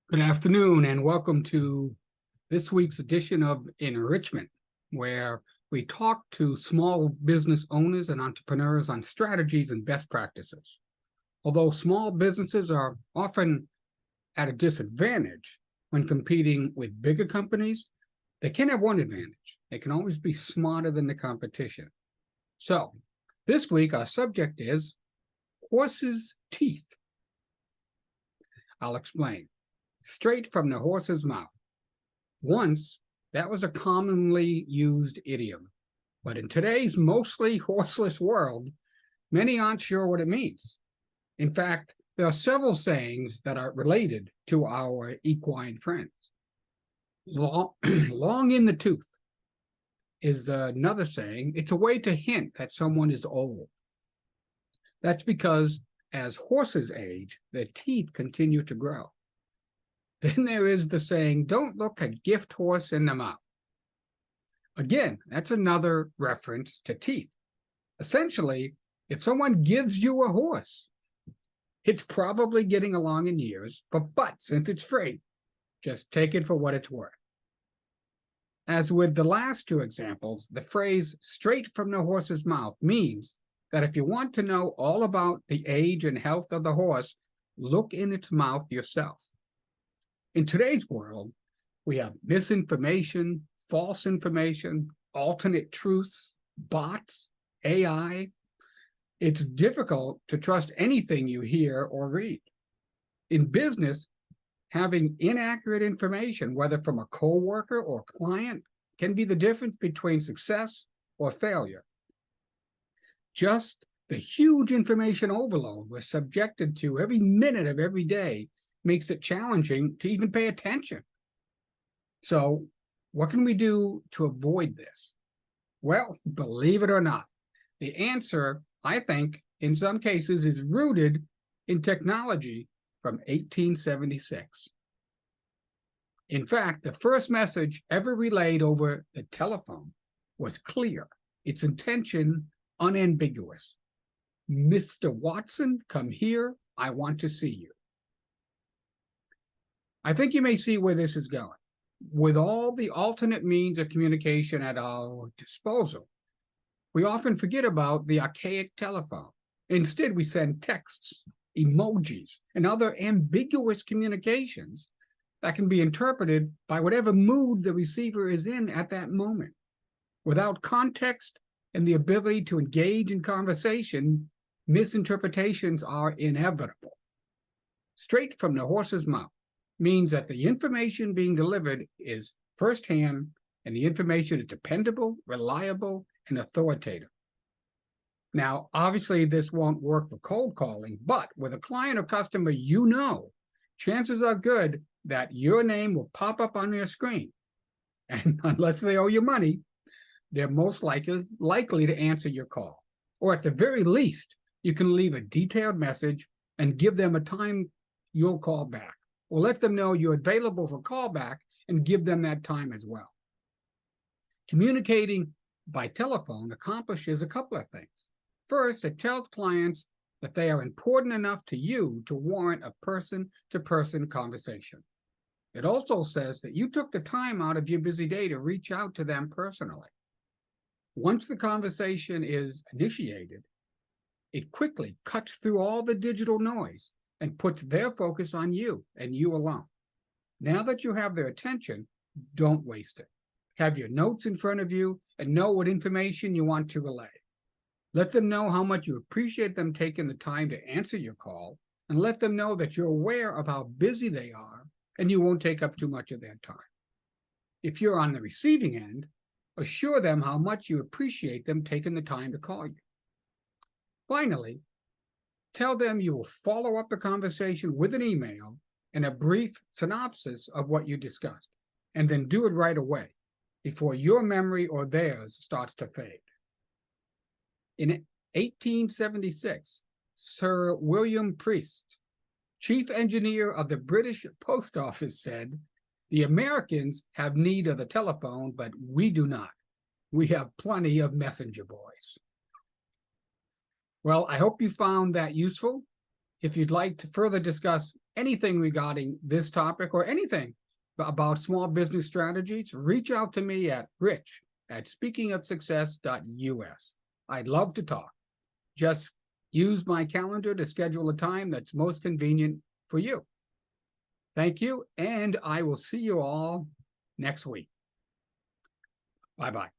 Good afternoon and welcome to this week's edition of Enrichment, where we talk to small business owners and entrepreneurs on strategies and best practices. Although small businesses are often at a disadvantage when competing with bigger companies, they can have one advantage. They can always be smarter than the competition. So this week, our subject is horses' teeth. I'll explain. Straight from the horse's mouth. Once, that was a commonly used idiom, but in today's mostly horseless world, many aren't sure what it means. In fact, there are several sayings that are related to our equine friends. Long in the tooth is another saying. It's a way to hint that someone is old. That's because as horses age, their teeth continue to grow. Then there is the saying, don't look a gift horse in the mouth. Again, that's another reference to teeth. Essentially, if someone gives you a horse, it's probably getting along in years, but since it's free, just take it for what it's worth. As with the last two examples, the phrase straight from the horse's mouth means that if you want to know all about the age and health of the horse, look in its mouth yourself. In today's world, we have misinformation, false information, alternate truths, bots, AI. It's difficult to trust anything you hear or read. In business, having inaccurate information, whether from a coworker or client, can be the difference between success or failure. Just the huge information overload we're subjected to every minute of every day makes it challenging to even pay attention. So what can we do to avoid this? Well, believe it or not, the answer, I think, in some cases is rooted in technology from 1876. In fact, the first message ever relayed over the telephone was clear, its intention unambiguous. Mr. Watson, come here, I want to see you. I think you may see where this is going. With all the alternate means of communication at our disposal, we often forget about the archaic telephone. Instead, we send texts, emojis, and other ambiguous communications that can be interpreted by whatever mood the receiver is in at that moment. Without context and the ability to engage in conversation, misinterpretations are inevitable. Straight from the horse's mouth means that the information being delivered is firsthand and the information is dependable, reliable, and authoritative. Now, obviously, this won't work for cold calling, but with a client or customer you know, chances are good that your name will pop up on their screen. And unless they owe you money, they're most likely to answer your call. Or at the very least, you can leave a detailed message and give them a time you'll call back. Or let them know you're available for callback and give them that time as well. Communicating by telephone accomplishes a couple of things. First, it tells clients that they are important enough to you to warrant a person-to-person conversation. It also says that you took the time out of your busy day to reach out to them personally. Once the conversation is initiated, it quickly cuts through all the digital noise and puts their focus on you and you alone. Now that you have their attention, don't waste it. Have your notes in front of you and know what information you want to relay. Let them know how much you appreciate them taking the time to answer your call, and let them know that you're aware of how busy they are and you won't take up too much of their time. If you're on the receiving end, assure them how much you appreciate them taking the time to call you. Finally, tell them you will follow up the conversation with an email and a brief synopsis of what you discussed, and then do it right away before your memory or theirs starts to fade. In 1876, Sir William Priest, chief engineer of the British Post Office, said, "The Americans have need of the telephone, but we do not. We have plenty of messenger boys." Well, I hope you found that useful. If you'd like to further discuss anything regarding this topic or anything about small business strategies, reach out to me at rich@speakingofsuccess.us. I'd love to talk. Just use my calendar to schedule a time that's most convenient for you. Thank you, and I will see you all next week. Bye-bye.